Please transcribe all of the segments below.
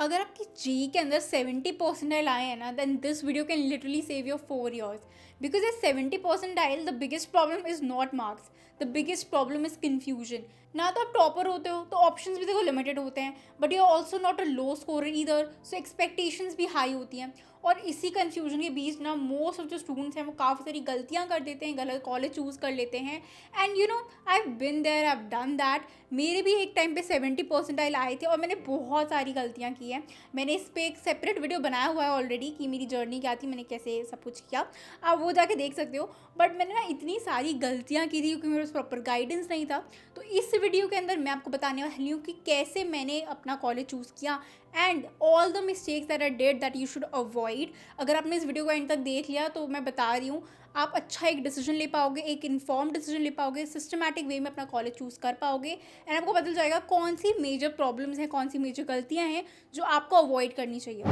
अगर आपकी जी के अंदर 70 परसेंटाइल आए हैं ना, then this video can literally save your 4 years. Because a 70 percentile, the biggest problem is not marks, the biggest problem is confusion. ना तो आप टॉपर होते हो तो ऑप्शंस भी देखो लिमिटेड होते हैं, but you are also not a low scorer either, so expectations भी हाई होती हैं. और इसी कन्फ्यूजन के बीच ना मोस्ट ऑफ जो स्टूडेंट्स हैं वो काफ़ी सारी गलतियां कर देते हैं, गलत कॉलेज चूज़ कर लेते हैं. And you know, I have been there, I have done that. मेरे भी एक टाइम पे 70 परसेंटाइल आए थे और मैंने बहुत सारी गलतियां की हैं. मैंने इस पर एक सेपरेट वीडियो बनाया हुआ है ऑलरेडी कि मेरी जर्नी क्या थी, मैंने कैसे सब कुछ किया, आप वो जाके देख सकते हो. बट मैंने ना इतनी सारी गलतियां की थी क्योंकि मेरे पास प्रॉपर गाइडेंस नहीं था. तो इस वीडियो के अंदर मैं आपको बताने वाली हूँ कि कैसे मैंने अपना कॉलेज चूज़ किया and all the mistakes that I did that you should avoid. अगर आपने इस वीडियो को एंड तक देख लिया तो मैं बता रही हूँ, आप अच्छा एक डिसीजन ले पाओगे, एक इन्फॉर्म डिसीजन ले पाओगे, सिस्टमैटिक वे में अपना कॉलेज चूज़ कर पाओगे. एंड आपको पता चल जाएगा कौन सी मेजर प्रॉब्लम्स हैं, कौन सी मेजर गलतियां हैं जो आपको अवॉइड करनी चाहिए.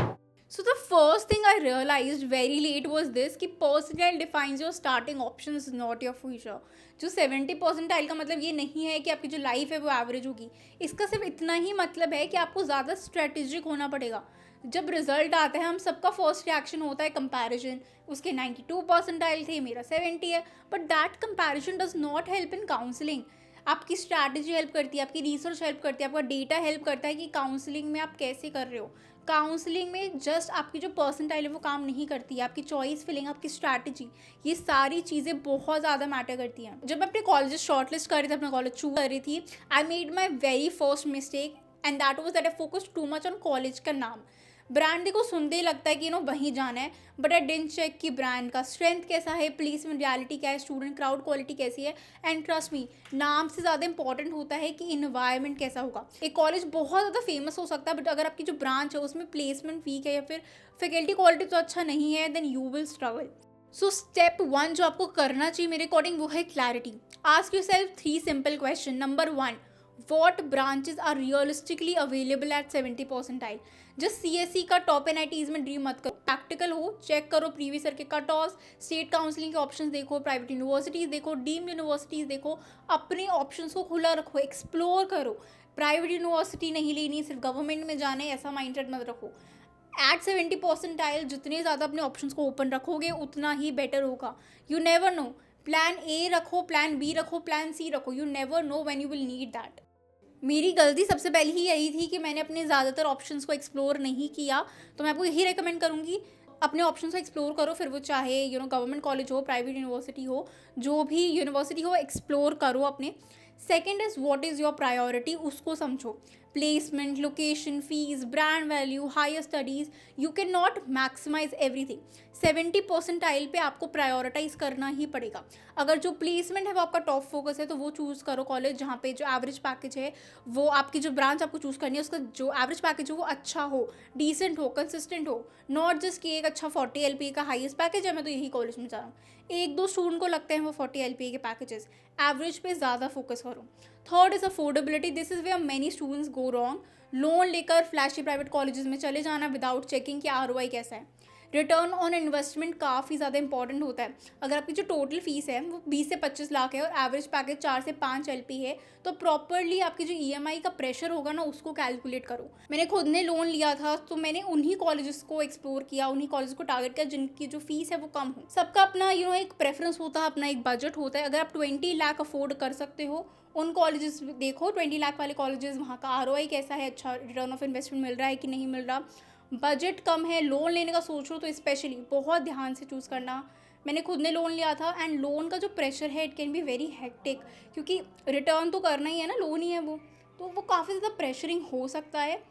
So the first thing I realise very late was this कि personal defines your starting option, not your future. जो 70 परसेंटाइल का मतलब ये नहीं है कि आपकी जो लाइफ है वो एवरेज होगी. इसका सिर्फ इतना ही मतलब है कि आपको ज़्यादा स्ट्रेटेजिक होना पड़ेगा. जब रिजल्ट आता है हम सबका फर्स्ट रिएक्शन होता है कंपैरिजन. उसके 92 परसेंटाइल थे, मेरा 70 है. But that comparison does not help in counselling. आपकी स्ट्रैटेजी हेल्प करती है, आपकी रिसर्च हेल्प करती है, आपका डेटा हेल्प करता है कि काउंसलिंग में आप कैसे कर रहे हो. काउंसलिंग में जस्ट आपकी जो परसेंटाइल है वो काम नहीं करती है, आपकी चॉइस फिलिंग, आपकी स्ट्रैटेजी, ये सारी चीज़ें बहुत ज़्यादा मैटर करती हैं. जब मैं अपने कॉलेज शॉर्टलिस्ट कर रही थी, अपना कॉलेज चूज कर रही थी, I made my very first mistake and that was that I focus too much on college का नाम. ब्रांड देखो सुनते ही लगता है कि वहीं जाना है, बट आई डिडंट चेक कि ब्रांड का स्ट्रेंथ कैसा है, प्लेसमेंट रियलिटी क्या है, स्टूडेंट क्राउड क्वालिटी कैसी है. एंड ट्रस्ट मी, नाम से ज़्यादा इंपॉर्टेंट होता है कि इन्वायरमेंट कैसा होगा. एक कॉलेज बहुत ज़्यादा फेमस हो सकता है, बट अगर आपकी जो ब्रांच है उसमें प्लेसमेंट वीक है या फिर फैकल्टी क्वालिटी तो अच्छा नहीं है, then you will struggle. So step 1 जो आपको करना चाहिए मेरे अकॉर्डिंग वो है clarity. Ask yourself 3 simple question. Number 1, what branches are realistically available at 70 percentile. Just CSE का टॉप NITs में ड्रीम मत करो. प्रैक्टिकल हो, चेक करो प्रीवियस ईयर के कट ऑफ, स्टेट काउंसलिंग के ऑप्शंस देखो, प्राइवेट यूनिवर्सिटीज़ देखो, डीम्ड यूनिवर्सिटीज़ देखो. अपने ऑप्शंस को खुला रखो, एक्सप्लोर करो. प्राइवेट यूनिवर्सिटी नहीं लेनी, सिर्फ गवर्नमेंट में जाना है ऐसा माइंडसेट मत रखो. एट 70 परसेंटाइल जितने ज़्यादा अपने ऑप्शंस को ओपन रखोगे उतना ही बेटर होगा. You never know, plan A रखो, प्लान बी रखो, प्लान सी रखो. You never know when you will need that. मेरी गलती सबसे पहले ही यही थी कि मैंने अपने ज़्यादातर ऑप्शंस को एक्सप्लोर नहीं किया. तो मैं आपको यही रेकमेंड करूँगी, अपने ऑप्शंस को एक्सप्लोर करो, फिर वो चाहे गवर्नमेंट कॉलेज हो, प्राइवेट यूनिवर्सिटी हो, जो भी यूनिवर्सिटी हो, एक्सप्लोर करो अपने. Second is what is your priority, उसको समझो. Placement, location, fees, brand value, higher studies, you can not maximise everything. 70 percentile पे आपको प्रायोरिटाइज करना ही पड़ेगा. अगर जो प्लेसमेंट है वो आपका टॉप फोकस है तो वो चूज़ करो कॉलेज जहाँ पे जो एवरेज पैकेज है, वो आपकी जो ब्रांच आपको चूज़ करनी है उसका जो एवरेज पैकेज हो वो अच्छा हो, डिसेंट हो, कंसिस्टेंट हो. नॉट जस्ट कि एक अच्छा 40 LPA का हाईएस्ट पैकेज है, मैं तो यही कॉलेज में जा रहा हूँ. एक दो स्टूडेंट को लगते हैं वो 40 LPA के पैकेजेस, एवरेज पे ज़्यादा फोकस करो. Third is affordability. This is where many students go wrong. Loan लेकर फ्लैशी प्राइवेट कॉलेजेस में चले जाना विदाउट चेकिंग कि ROI कैसा है. रिटर्न ऑन इन्वेस्टमेंट काफ़ी ज़्यादा इंपॉर्टेंट होता है. अगर आपकी जो टोटल फीस है वो 20 से 25 लाख है और एवरेज पैकेज 4 से 5 LP है, तो प्रॉपरली आपकी जो EMI का प्रेशर होगा ना उसको कैलकुलेट करो. मैंने खुद ने लोन लिया था तो मैंने उन्हीं कॉलेजेस को एक्सप्लोर किया, उन्हीं कॉलेज को टारगेट किया जिनकी जो फीस है वो कम हो. सबका अपना एक प्रेफरेंस होता है, अपना एक बजट होता है. अगर आप 20 लाख अफोर्ड कर सकते हो, उन कॉलेजेस देखो, 20 लाख वाले कॉलेजेस, वहाँ का ROI कैसा है, अच्छा रिटर्न ऑफ इन्वेस्टमेंट मिल रहा है कि नहीं मिल रहा. बजट कम है, लोन लेने का सोच रहे हो तो स्पेशली बहुत ध्यान से चूज़ करना. मैंने खुद ने लोन लिया था एंड लोन का जो प्रेशर है it can be very hectic, क्योंकि रिटर्न तो करना ही है ना, लोन ही है वो, तो वो काफ़ी ज़्यादा प्रेशरिंग हो सकता है.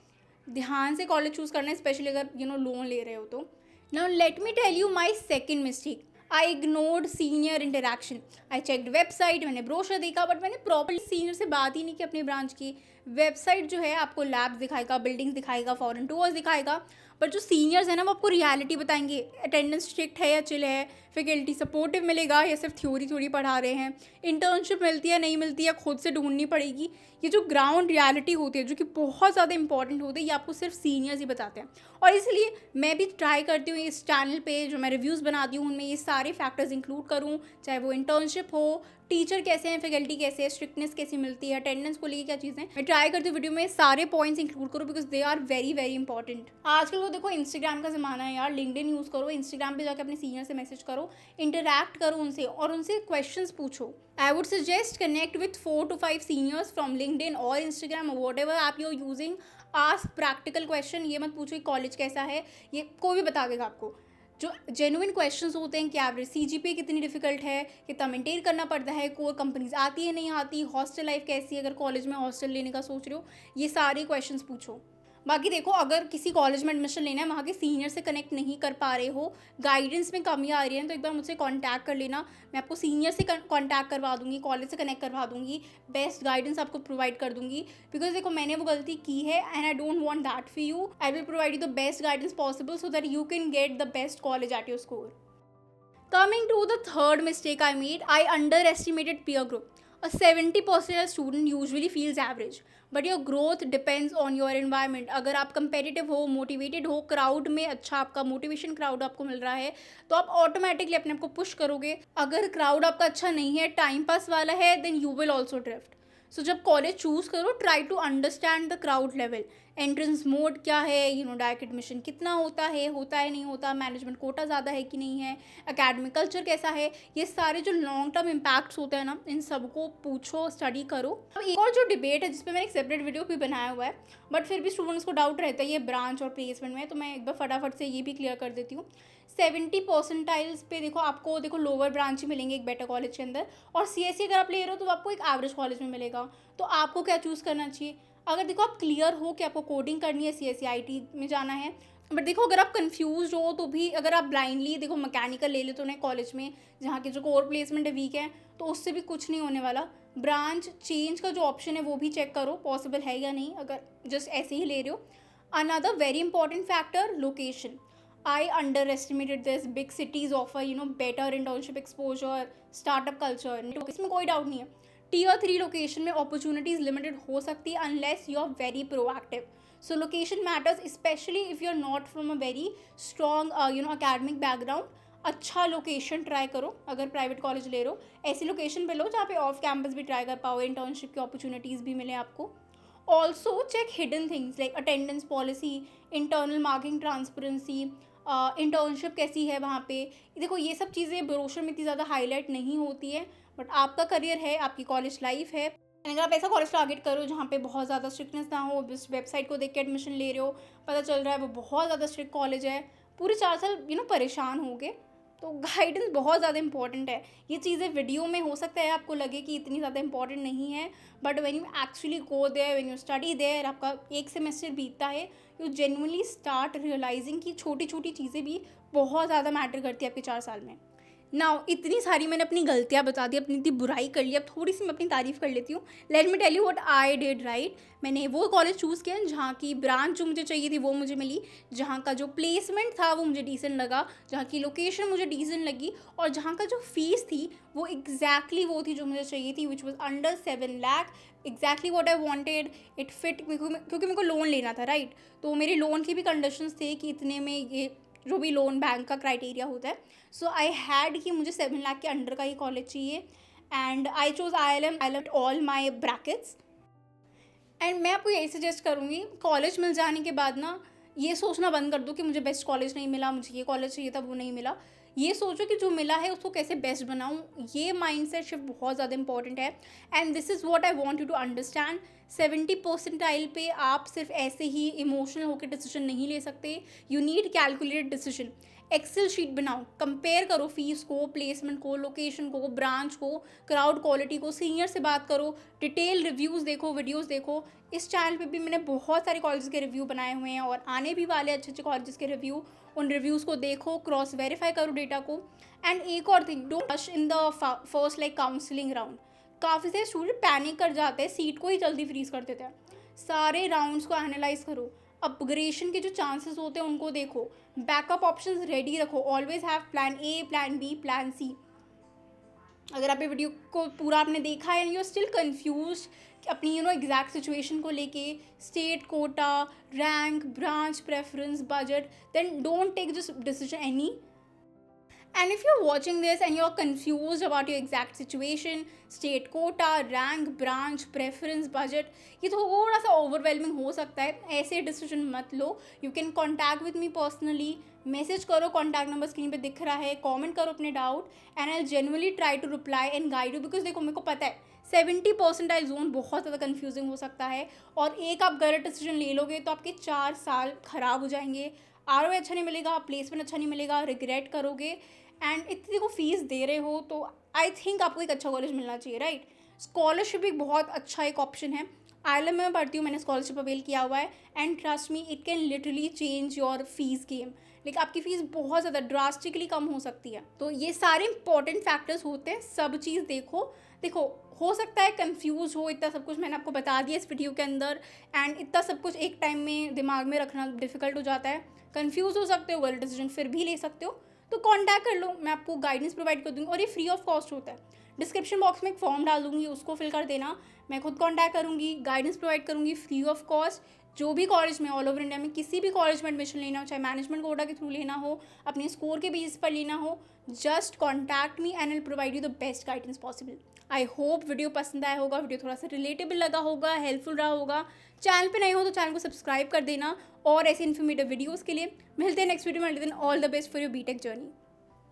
ध्यान से कॉलेज चूज़ करना है, स्पेशली अगर लोन ले रहे हो तो. Now let me tell you my second mistake. I ignored senior interaction. I checked website, मैंने ब्रोशर देखा, बट मैंने प्रॉपर्ली सीनियर से बात ही नहीं की अपनी ब्रांच की. वेबसाइट जो है आपको लैब्स दिखाएगा, बिल्डिंग्स दिखाएगा, फॉरेन टूर्स दिखाएगा, बट जो सीनियर्स हैं ना वो आपको रियलिटी बताएंगे. अटेंडेंस स्ट्रिक्ट है या चिल है, फैकल्टी सपोर्टिव मिलेगा या सिर्फ थ्योरी थ्योरी पढ़ा रहे हैं, इंटर्नशिप मिलती है नहीं मिलती है खुद से ढूंढनी पड़ेगी. ये जो ग्राउंड रियलिटी होती है जो कि बहुत ज़्यादा इंपॉर्टेंट होती है, ये आपको सिर्फ सीनियर्स ही बताते हैं. और इसलिए मैं भी ट्राई करती हूँ इस चैनल पे जो मैं रिव्यूज़ बनाती हूँ उनमें ये सारे फैक्टर्स इंक्लूड करूँ, चाहे वो इंटर्नशिप हो, टीचर कैसे हैं, फैकल्टी कैसे है, स्ट्रिक्टनेस कैसी मिलती है, अटेंडेंस को लेकर क्या चीज़ें। मैं ट्राई करती हूँ वीडियो में सारे पॉइंट्स इंक्लूड करूँ because they are very very important. आजकल वो देखो इंस्टाग्राम का ज़माना है यार, लिंक्डइन यूज़ करो, इंस्टाग्राम पे जाकर अपने सीनियर से मैसेज करो, इंटरैक्ट करो उनसे और उनसे क्वेश्चंस पूछो। I would suggest connect with 4 to 5 seniors from LinkedIn और Instagram, whatever app you are using. Ask practical question, ये मत पूछो कि कॉलेज कैसा है, ये कोई भी बता देगा आपको। जो जेन्युइन क्वेश्चंस होते हैं कि एवरेज सीजीपीए कितनी डिफिकल्ट है, कितना मेंटेन करना पड़ता है, कोर कंपनीज आती है नहीं आती, हॉस्टल लाइफ कैसी है, अगर कॉलेज में हॉस्टल लेने का सोच रहे हो, ये सारे क्वेश्चंस पूछो। बाकी देखो, अगर किसी कॉलेज में एडमिशन लेना है, वहाँ के सीनियर से कनेक्ट नहीं कर पा रहे हो, गाइडेंस में कमी आ रही है, तो एक बार मुझसे कांटेक्ट कर लेना, मैं आपको सीनियर से कांटेक्ट करवा दूंगी, कॉलेज से कनेक्ट करवा दूंगी, बेस्ट गाइडेंस आपको प्रोवाइड कर दूंगी। बिकॉज देखो मैंने वो गलती की है and I don't want that for you. I will provide you the best guidance possible so that you can get the best college at your score. Coming to the third mistake I made, I underestimated peer group. A 70% student usually feels average, but your growth depends on your environment. अगर आप competitive हो, motivated हो, crowd में अच्छा आपका motivation crowd आपको मिल रहा है, तो आप automatically अपने आप को push करोगे। अगर crowd आपका अच्छा नहीं है, time pass वाला है, then you will also drift. So जब कॉलेज चूज़ करो, try to understand the crowd level, entrance mode क्या है, डायरेक्ट एडमिशन कितना होता है नहीं होता, मैनेजमेंट कोटा ज़्यादा है कि नहीं है, एकेडमिक कल्चर कैसा है, ये सारे जो लॉन्ग टर्म इम्पैक्ट्स होते हैं ना, इन सबको पूछो, स्टडी करो। अब एक और जो डिबेट है जिस पे मैंने एक सेपरेट वीडियो भी बनाया हुआ है, बट फिर भी स्टूडेंट्स को डाउट रहता है ये ब्रांच और प्लेसमेंट में, तो मैं एक बार फटाफट से ये भी क्लियर कर देती हूँ। 70 परसेंटाइल्स पे देखो आपको लोअर ब्रांच ही मिलेंगे एक बेटर कॉलेज के अंदर, और सीएससी अगर आप ले रहे हो तो आपको एक एवरेज कॉलेज में मिलेगा। तो आपको क्या चूज़ करना चाहिए? अगर देखो आप क्लियर हो कि आपको कोडिंग करनी है, सीएससी आईटी में जाना है, बट देखो अगर आप कंफ्यूज हो तो भी, अगर आप ब्लाइंडली देखो मैकेनिकल ले लेते हो नए कॉलेज में जहाँ के जो कोर प्लेसमेंट है वीक है, तो उससे भी कुछ नहीं होने वाला। ब्रांच चेंज का जो ऑप्शन है वो भी चेक करो पॉसिबल है या नहीं, अगर जस्ट ऐसे ही ले रहे हो। Another very important factor, location. I underestimated this. Big cities offer better internship exposure, startup culture, इसमें कोई डाउट नहीं है। Tier 3 लोकेशन में अपॉर्चुनिटीज लिमिटेड हो सकती है unless you are very proactive. So location matters, especially if you are not from a very strong academic background. अच्छा location try करो, अगर प्राइवेट कॉलेज ले रहे हो ऐसी लोकेशन पे लो जहाँ पे ऑफ कैंपस भी ट्राई कर पाओ, इंटर्नशिप की अपॉर्चुनिटीज़ भी मिले आपको। Also check hidden things like attendance policy, internal marking transparency, internship कैसी है वहाँ पे। देखो ये सब चीज़ें ब्रोशर में इतनी ज़्यादा हाईलाइट नहीं होती है, बट आपका करियर है, आपकी कॉलेज लाइफ है, अगर आप ऐसा कॉलेज टारगेट करो जहाँ पे बहुत ज़्यादा स्ट्रिक्टनेस ना हो, जिस वेबसाइट को देख के एडमिशन ले रहे हो पता चल रहा है वो बहुत ज़्यादा स्ट्रिक्ट कॉलेज है, पूरे 4 साल परेशान हो गए, तो गाइडेंस बहुत ज़्यादा इंपॉर्टेंट है। ये चीज़ें वीडियो में हो सकता है आपको लगे कि इतनी ज़्यादा इंपॉर्टेंट नहीं है, but when you actually go there, when you study there, आपका एक सेमेस्टर बीतता है, यू जेन्युइनली स्टार्ट रियलाइजिंग कि छोटी छोटी चीज़ें भी बहुत ज़्यादा मैटर करती है आपके 4 साल में। नाउ इतनी सारी मैंने अपनी गलतियाँ बता दी, अपनी इतनी बुराई कर ली, अब थोड़ी सी मैं अपनी तारीफ़ कर लेती हूँ। Let me tell you what I did right. मैंने वो कॉलेज चूज़ किया जहाँ की ब्रांच जो मुझे चाहिए थी वो मुझे मिली, जहाँ का जो प्लेसमेंट था वो मुझे डिसेंट लगा, जहाँ की लोकेशन मुझे डिसेंट लगी, और जहाँ का जो फीस थी वो एग्जैक्टली वो थी जो मुझे चाहिए थी, which was under 7 lakh, exactly what I wanted. It fit, क्योंकि मेरे को लोन लेना था राइट, तो मेरे लोन की भी कंडीशंस थे कि इतने में ये जो भी लोन बैंक का क्राइटेरिया होता है, सो आई हैड कि मुझे 7 लाख के अंडर का ही कॉलेज चाहिए, and I chose IIM। I loved all my brackets, and मैं आपको यही सजेस्ट करूँगी, कॉलेज मिल जाने के बाद ना ये सोचना बंद कर दो कि मुझे बेस्ट कॉलेज नहीं मिला, मुझे ये कॉलेज चाहिए था वो नहीं मिला। ये सोचो कि जो मिला है उसको कैसे बेस्ट बनाऊँ, ये माइंडसेट शिफ्ट बहुत ज़्यादा इंपॉर्टेंट है, and this is what I want you to understand. 70 percentile पे आप सिर्फ ऐसे ही इमोशनल होकर डिसीजन नहीं ले सकते, you need calculated decision. Excel sheet बनाओ, कंपेयर करो फीस को, प्लेसमेंट को, लोकेशन को, ब्रांच को, क्राउड क्वालिटी को, सीनियर से बात करो, डिटेल रिव्यूज़ देखो, वीडियोस देखो। इस चैनल पे भी मैंने बहुत सारे कॉलेज के रिव्यू बनाए हुए हैं और आने भी वाले अच्छे अच्छे कॉलेज के रिव्यू, उन रिव्यूज़ को देखो, क्रॉस वेरीफाई करो डेटा को। एंड एक और thing, don't rush in the first counselling round. काफ़ी सारे स्टूडेंट पैनिक कर जाते हैं, सीट को ही जल्दी फ्रीज कर देते हैं। सारे राउंड्स को एनालाइज करो, अपग्रेडेशन के जो चांसेस होते हैं उनको देखो, बैकअप ऑप्शंस रेडी रखो, always have plan A, plan B, plan C. अगर आप ये वीडियो को पूरा आपने देखा है and you are still confuse अपनी एग्जैक्ट सिचुएशन को लेके, state quota, rank, branch preference, budget, then don't take this decision any And if you're watching this and you're confused about your exact situation, state quota, rank, branch, preference, budget, ये थोड़ा सा overwhelming हो सकता है, ऐसे decision मत लो. You can contact with me personally, message करो, कॉन्टैक्ट नंबर स्क्रीन पे दिख रहा है, कमेंट करो अपने doubt and I genuinely try to reply and guide you. Because देखो मेरे को पता है 70 परसेंटाइल जोन बहुत ज़्यादा कन्फ्यूजिंग हो सकता है और एक आप गलत डिसीजन ले लोगे तो आपके 4 साल ख़राब हो जाएंगे. ROI अच्छा नहीं मिलेगा, प्लेसमेंट अच्छा नहीं मिलेगा, रिग्रेट करोगे. एंड इतनी को फीस दे रहे हो तो आई थिंक आपको एक अच्छा कॉलेज मिलना चाहिए, राइट. स्कॉलरशिप भी बहुत अच्छा एक ऑप्शन है. ILM में पढ़ती हूँ, मैंने स्कॉलरशिप अवेल किया हुआ है and trust me it can literally change your fees game. Like आपकी फ़ीस बहुत ज़्यादा ड्रास्टिकली कम हो सकती है. तो ये सारे इंपॉर्टेंट फैक्टर्स होते हैं, सब चीज़ देखो हो सकता है कंफ्यूज हो. इतना सब कुछ मैंने आपको बता दिया इस वीडियो के अंदर एंड इतना सब कुछ एक टाइम में दिमाग में रखना डिफिकल्ट हो जाता है. कंफ्यूज हो सकते हो, गलत डिसीजन फिर भी ले सकते हो, तो कॉन्टैक्ट कर लो, मैं आपको गाइडेंस प्रोवाइड कर दूँगी और ये फ्री ऑफ कॉस्ट होता है. डिस्क्रिप्शन बॉक्स में एक फॉर्म डाल दूँगी, उसको फिल कर देना. मैं खुद कॉन्टैक्ट करूँगी, गाइडेंस प्रोवाइड करूँगी फ्री ऑफ कॉस्ट. जो भी कॉलेज में ऑल ओवर इंडिया में किसी भी कॉलेज में एडमिशन लेना हो, चाहे मैनेजमेंट कोटा के थ्रू लेना हो, अपने स्कोर के बेसिस पर लेना हो, just contact me and will provide you the best guidance possible. I hope video पसंद आया होगा, वीडियो थोड़ा सा रिलेटेबल लगा होगा, हेल्पफुल रहा होगा. चैनल पे नए हो तो चैनल को सब्सक्राइब कर देना और ऐसे इन्फॉर्मेटिव वीडियोज़ के लिए मिलते हैं नेक्स्ट वीडियो में. All the best for your BTech journey.